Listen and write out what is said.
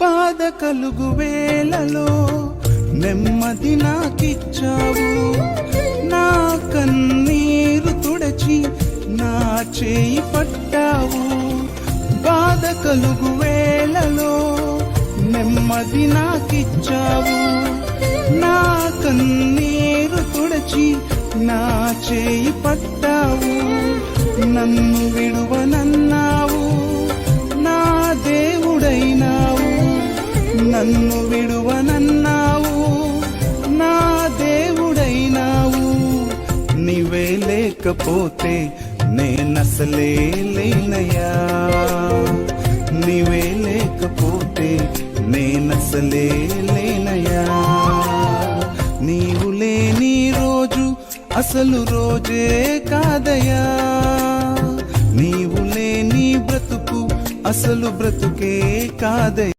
బాధ కలుగు వేళలో నెమ్మది నాకిచ్చావు, నా కన్నీరు తుడచి నా చేయి పట్టావు. బాధ కలుగు వేళలో నెమ్మది నాకిచ్చావు, నా కన్నీరు తుడచి నా చేయి పట్టావు. నన్ను విడువనన్నావు, నా దేవుడైనావు. నన్ను విడువనన్నావు, నా దేవుడైనావు. నీవే లేకపోతే నేనసలే లేనయ్యా, నీవే లేకపోతే నేనసలే లేనయ్యా. నీవు లేని రోజు అసలు రోజే కాదయ్యా, నీవు లేని బ్రతుకు అసలు బ్రతుకే కాదయ్యా.